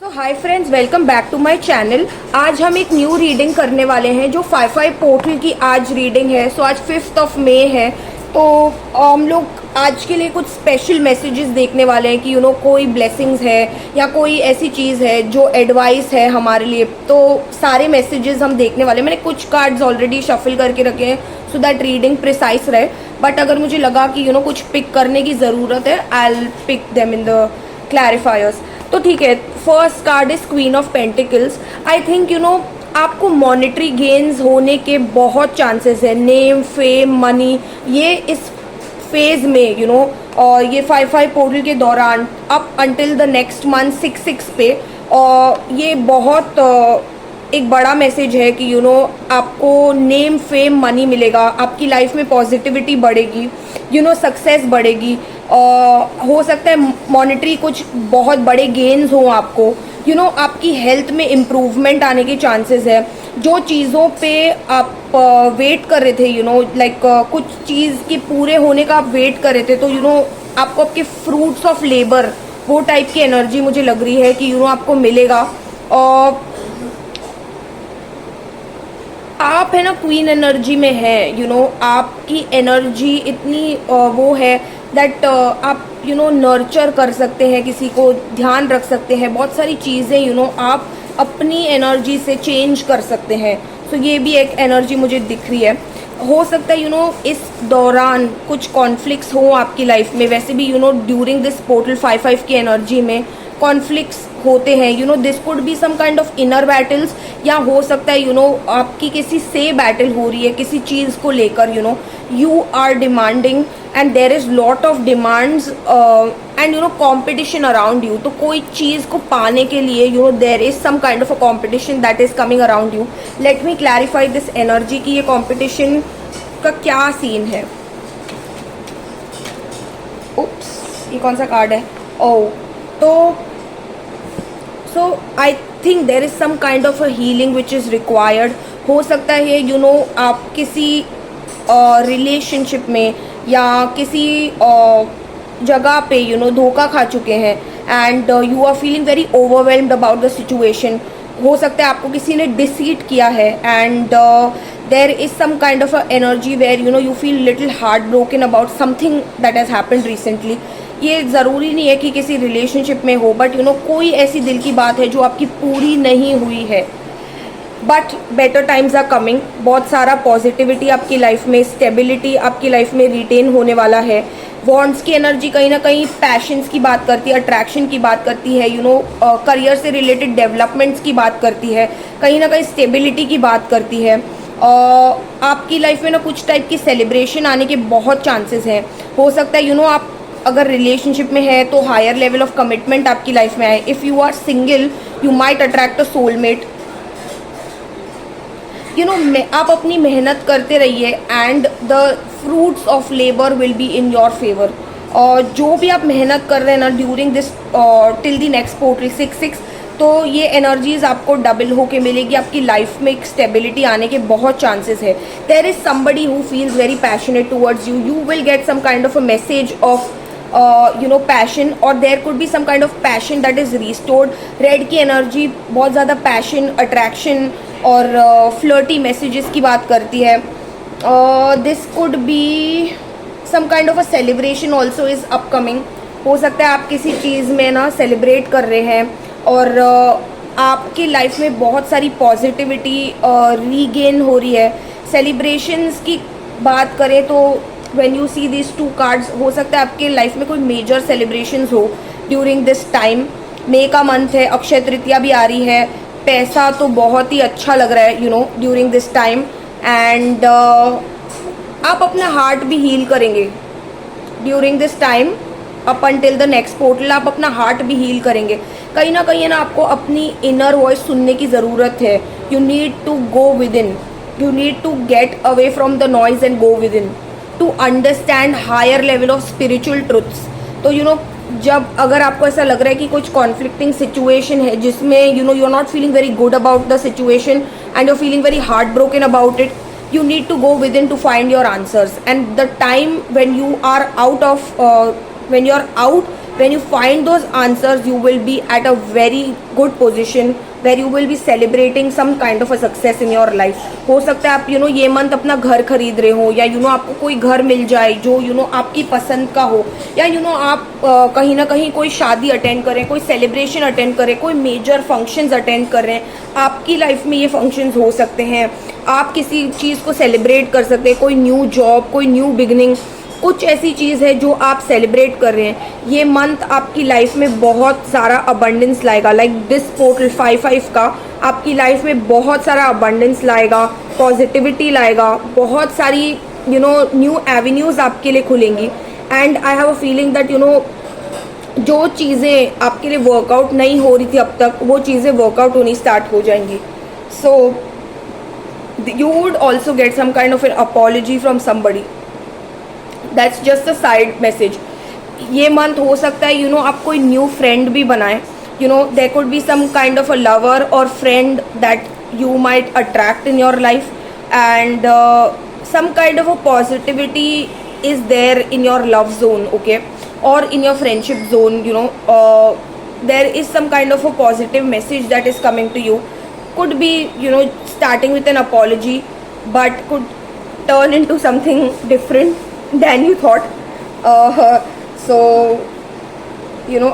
So hi friends, welcome back to my channel. आज हम एक न्यू रीडिंग करने वाले हैं जो 5/5 पोर्टल की आज रीडिंग है। सो आज 5 मई है, तो हम लोग आज के लिए कुछ स्पेशल मैसेजेस देखने वाले हैं कि कोई ब्लेसिंग्स है या कोई ऐसी चीज़ है जो एडवाइस है हमारे लिए। तो सारे मैसेजेस हम देखने वाले हैं। मैंने कुछ कार्ड्स ऑलरेडी शफल करके रखे हैं सो दैट रीडिंग प्रिसाइज रहे, बट अगर मुझे लगा कि कुछ पिक करने की ज़रूरत है, I will pick them in the clarifiers. तो ठीक है, first card is queen of pentacles. I think आपको मॉनेटरी गेन्स होने के बहुत चांसेस है। नेम, फेम, मनी, ये इस फेज में और ये 5/5 पोर्टल के दौरान up until the next month 6/6 पे, और ये बहुत एक बड़ा मैसेज है कि आपको नेम, फेम, मनी मिलेगा। आपकी लाइफ में पॉजिटिविटी बढ़ेगी, सक्सेस बढ़ेगी। हो सकता है मॉनेटरी कुछ बहुत बड़े गेन्स हों आपको। आपकी हेल्थ में इम्प्रूवमेंट आने के चांसेस है। जो चीज़ों पे आप वेट कर रहे थे, लाइक कुछ चीज़ के पूरे होने का आप वेट कर रहे थे, तो आपको आपके फ्रूट्स ऑफ लेबर, वो टाइप की एनर्जी मुझे लग रही है कि आपको मिलेगा। और आप है ना क्वीन एनर्जी में है। आपकी एनर्जी इतनी वो है दैट आप नर्चर कर सकते हैं, किसी को ध्यान रख सकते हैं। बहुत सारी चीज़ें आप अपनी एनर्जी से चेंज कर सकते हैं। तो ये भी एक एनर्जी मुझे दिख रही है। हो सकता है इस दौरान कुछ कॉन्फ्लिक्ट्स हो आपकी लाइफ में। वैसे भी ड्यूरिंग दिस पोर्टल 5/5 की एनर्जी में कॉन्फ्लिक्ट्स होते हैं। This could be some kind of inner battles, या हो सकता है आपकी किसी से बैटल हो रही है किसी चीज़ को लेकर। You are demanding and there is lot of demands and competition around you. तो कोई चीज़ को पाने के लिए there is some kind of a competition that is coming around you. Let me clarify this energy कि ये कॉम्पिटिशन का क्या सीन है। उप्स, ये कौन सा कार्ड है? ओह, तो I think there is some kind of a healing which is required. हो सकता है आप किसी रिलेशनशिप में या किसी जगह पे धोखा खा चुके हैं and you are feeling very overwhelmed about the situation. हो सकता है आपको किसी ने डिसीट किया है and there is some kind of a energy where you feel little heart broken about something that has happened recently. ये ज़रूरी नहीं है कि किसी रिलेशनशिप में हो, बट कोई ऐसी दिल की बात है जो आपकी पूरी नहीं हुई है। But better times are coming. बहुत सारा पॉजिटिविटी आपकी लाइफ में, स्टेबिलिटी आपकी लाइफ में रिटेन होने वाला है। वॉन्ड्स की एनर्जी कहीं ना कहीं पैशंस की बात करती है, अट्रैक्शन की बात करती है, करियर से रिलेटेड डेवलपमेंट्स की बात करती है, कहीं ना कहीं स्टेबिलिटी की बात करती है। आपकी लाइफ में ना कुछ टाइप की सेलिब्रेशन आने के बहुत चांसेस हैं। हो सकता है आप अगर रिलेशनशिप में है तो हायर लेवल ऑफ कमिटमेंट आपकी लाइफ में आए। If you are single you might attract a soulmate. आप अपनी मेहनत करते रहिए and the fruits of labour will be in your favour. और जो भी आप मेहनत कर रहे हैं ना during this till the next portal 6/6, तो ये एनर्जीज आपको डबल होके मिलेगी। आपकी लाइफ में एक स्टेबिलिटी आने के बहुत चांसेस है। There is somebody who feels very passionate towards you. You will get some kind of a message of passion, और there could be some kind of passion that is restored. Red की energy बहुत ज़्यादा passion, attraction और flirty messages की बात करती है। This could be some kind of a celebration also is upcoming. हो सकता है आप किसी चीज़ में ना सेलिब्रेट कर रहे हैं और आपकी लाइफ में बहुत सारी पॉजिटिविटी रीगेन हो रही है। सेलिब्रेशंस की बात करें तो when you see this 2 cards, हो सकता है आपके लाइफ में कोई मेजर सेलिब्रेशंस हो ड्यूरिंग दिस टाइम। मई का मंथ है, अक्षय तृतीया भी आ रही है। पैसा तो बहुत ही अच्छा लग रहा है ड्यूरिंग दिस टाइम। एंड आप अपना हार्ट भी हील करेंगे during this time up until the next portal. आप अपना हार्ट भी हील करेंगे। कहीं ना कहीं ना आपको अपनी इनर वॉइस सुनने की ज़रूरत है। You need to go within, you need to get away from the noise and go within to understand higher level of spiritual truths. तो जब अगर आपको ऐसा लग रहा है कि कुछ कॉन्फ्लिक्टिंग सिचुएशन है जिसमें you are not feeling very good about the situation and you are feeling very heart broken about it, you need to go within to find your answers. And the time when you are out When you find those answers, you will be at a very good position where you will be celebrating some kind of a success in your life. हो सकता है आप ये month अपना घर खरीद रहे हो, या आपको कोई घर मिल जाए जो आपकी पसंद का हो, या आप कहीं ना कहीं कोई शादी अटेंड करें, कोई सेलिब्रेशन अटेंड करें, कोई मेजर फंक्शंस अटेंड कर रहे हैं. आपकी लाइफ में ये फंक्शंस हो सकते हैं. आप किसी चीज़ को सेलिब्रेट कर सकते हैं, कोई न्यू जॉब, कोई न्यू बिगनिंग, कुछ ऐसी चीज़ है जो आप सेलिब्रेट कर रहे हैं. ये मंथ आपकी लाइफ में बहुत सारा अबंडेंस लाएगा. लाइक दिस पोर्टल 5/5 का आपकी लाइफ में बहुत सारा अबंडेंस लाएगा, पॉजिटिविटी लाएगा, बहुत सारी न्यू एवेन्यूज़ आपके लिए खुलेंगी. And I have a feeling that जो चीज़ें आपके लिए वर्कआउट नहीं हो रही थी अब तक, वो चीज़ें वर्कआउट होनी स्टार्ट हो जाएंगी. So you would also get some kind of an apology from somebody. That's just a side message. ये मंथ हो सकता है आप कोई न्यू फ्रेंड भी बनाएं. There could be some kind of a lover और friend that you might attract in your life, and some kind of a positivity is there in your love zone, okay, or in your friendship zone. There is some kind of a positive message that is coming to you. Could be starting with an apology, but could turn into something different than you thought. So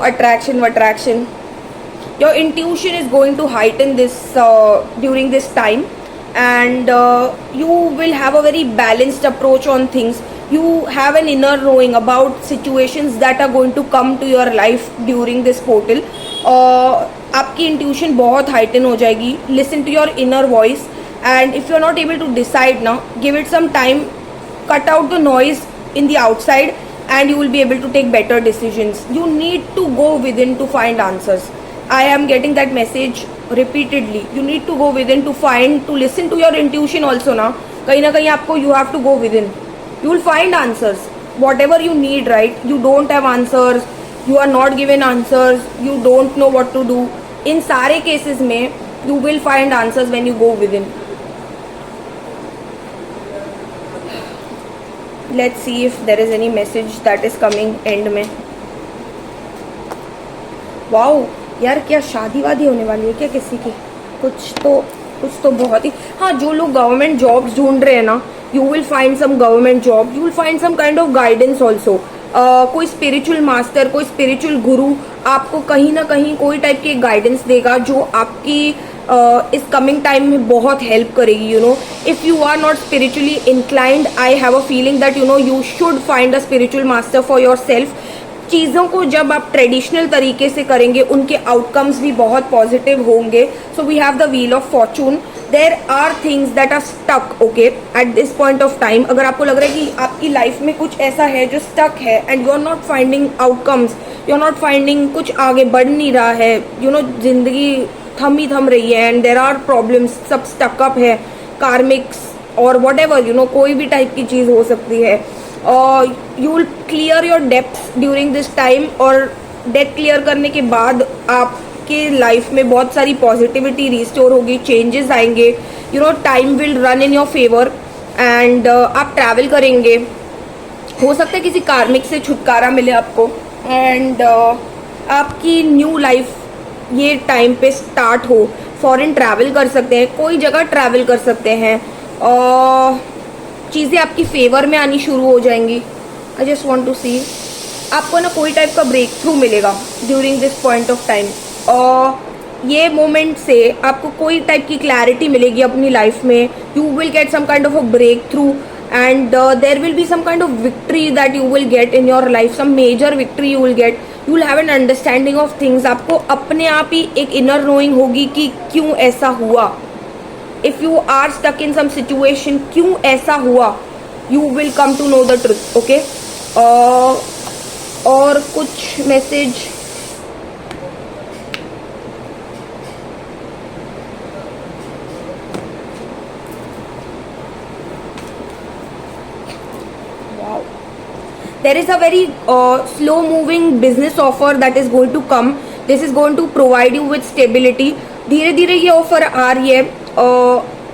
attraction, your intuition is going to heighten this during this time, and you will have a very balanced approach on things. You have an inner knowing about situations that are going to come to your life during this portal. आपकी intuition बहुत heighten हो जाएगी. Listen to your inner voice, and if you are not able to decide now, give it some time, cut out the noise in the outside, and you will be able to take better decisions. You need to go within to find answers. I am getting that message repeatedly. You need to go within to listen to your intuition also now. कहीं ना कहीं आपको you have to go within. You will find answers, whatever you need, right? You don't have answers, you are not given answers, you don't know what to do. In सारे cases में you will find answers when you go within. Let's see if there is any message that is coming end में. Wow, यार क्या शादी वादी होने वाली है क्या किसी की? कुछ तो बहुत ही. हाँ, जो लोग गवर्नमेंट जॉब्स ढूंढ रहे हैं ना, you will find some government job, you will find some kind of guidance also. कोई स्पिरिचुअल मास्टर, कोई स्पिरिचुअल गुरु आपको कहीं ना कहीं कोई टाइप की गाइडेंस देगा जो आपकी इस कमिंग टाइम में बहुत हेल्प करेगी. If you are not spiritually inclined, I have a feeling that you should find a spiritual master for yourself. चीज़ों को जब आप ट्रेडिशनल तरीके से करेंगे, उनके आउटकम्स भी बहुत पॉजिटिव होंगे. So we have the wheel of fortune. There are things that are stuck, okay, at this point of time. अगर आपको लग रहा है कि आपकी लाइफ में कुछ ऐसा है जो स्टक है, and you are not finding outcomes, you are not finding, कुछ आगे बढ़ नहीं रहा है, जिंदगी थम रही है, एंड देर आर प्रॉब्लम्स, सब स्टकअप है, कार्मिक्स और वट एवर, कोई भी टाइप की चीज़ हो सकती है. You will clear your depth during this time, और डेट क्लियर करने के बाद आपके लाइफ में बहुत सारी पॉजिटिविटी रिस्टोर होगी, चेंजेस आएंगे. Time will run in your favour, and आप ट्रैवल करेंगे. हो सकता है किसी कार्मिक से छुटकारा मिले आपको, एंड आपकी न्यू लाइफ ये टाइम पे स्टार्ट हो. फॉरेन ट्रैवल कर सकते हैं, कोई जगह ट्रैवल कर सकते हैं, चीज़ें आपकी फेवर में आनी शुरू हो जाएंगी. आई जस्ट वॉन्ट टू सी, आपको ना कोई टाइप का ब्रेक थ्रू मिलेगा during this point of time. ये मोमेंट से आपको कोई टाइप की क्लैरिटी मिलेगी अपनी लाइफ में. You will get some kind of a breakthrough, and there will be some kind of victory that you will get in your life. Some major victory you will get. You will have an understanding of things. आपको अपने आप ही एक inner knowing होगी कि क्यों ऐसा हुआ. If you are stuck in some situation, क्यों ऐसा हुआ, you will come to know the truth, okay. और कुछ message there is a very slow moving business offer that is going to come. This is going to provide you with stability. धीरे धीरे ये offer आ रही है.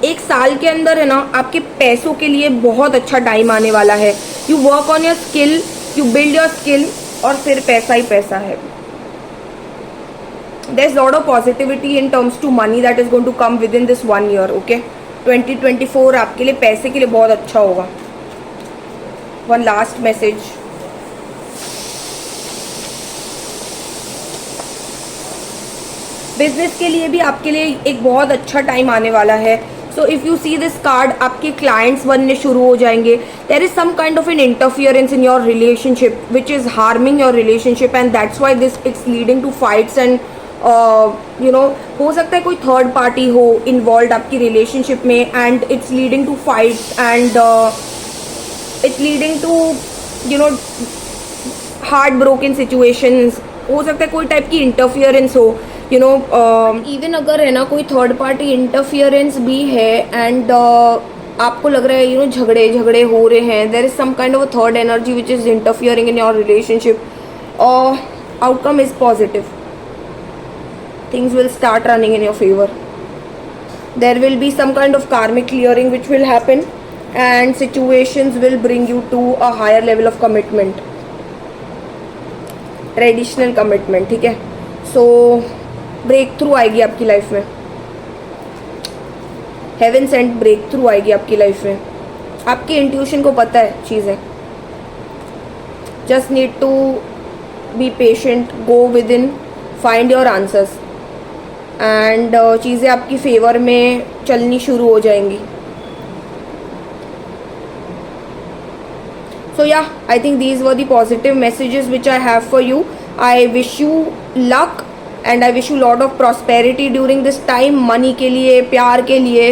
एक साल के अंदर है ना, आपके पैसों के लिए बहुत अच्छा टाइम आने वाला है. You work on your skill, you build your skill, और फिर पैसा ही पैसा है. There's a lot of positivity in terms to money that is going to come within this 1 year. Okay, 2024 आपके लिए पैसे के लिए बहुत अच्छा होगा. One last message. बिजनेस के लिए भी आपके लिए एक बहुत अच्छा टाइम आने वाला है. So if you see this card, आपके क्लाइंट्स बनने शुरू हो जाएंगे. There is some kind of an interference in your relationship which is harming your relationship, and that's why this it's leading to fights and हो सकता है कोई third party हो इन्वॉल्व आपकी रिलेशनशिप में, and it's leading to fights and it's leading to heart broken situations. हो सकता है कोई टाइप की इंटरफियरेंस हो, इवन अगर है ना कोई थर्ड पार्टी इंटरफियरेंस भी है एंड आपको लग रहा है झगड़े हो रहे हैं, there is some kind of a third energy which is interfering in your relationship. Outcome is positive. Things will start running in your favor. There will be some kind of karmic clearing which will happen, and situations will bring you to a higher level of commitment. Traditional commitment, ठीक है. So break through आएगी आपकी life में. Haven Saint break through आएगी आपकी life में. आपकी intuition को पता है चीज़ें. Just need to be patient, go within, find your answers, and चीज़ें आपकी फेवर में चलनी शुरू हो जाएंगी. सो या, I think these were the positive messages which I have for you. I wish you luck and I wish you lot of prosperity during this time. Money के लिए, प्यार के लिए,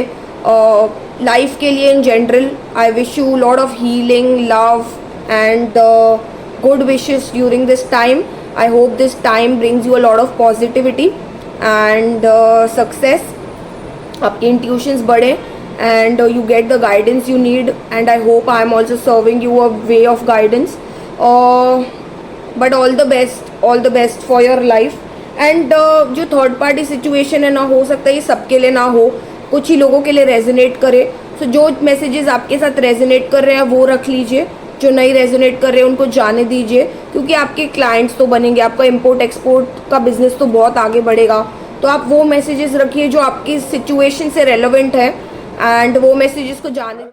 लाइफ के लिए in general. I wish you lot of healing, love and good wishes during this time. I hope this time brings you a lot of positivity and success. आपके intuitions बढ़े and you get the guidance you need, and I hope I am also serving you a way of guidance. But all the best for your life. And जो third party situation है ना, हो सकता है ये सबके लिए ना हो, कुछ ही लोगों के लिए रेजोनेट करे. सो जो मैसेजेस आपके साथ रेजोनेट कर रहे हैं वो रख लीजिए, जो नहीं रेजोनेट कर रहे हैं उनको जाने दीजिए, क्योंकि आपके क्लाइंट्स तो बनेंगे, आपका इंपोर्ट एक्सपोर्ट का बिजनेस तो बहुत आगे बढ़ेगा. तो आप वो मैसेजेस रखिए जो आपकी सिचुएशन से रेलेवेंट है, एंड वो मैसेजेस को जाने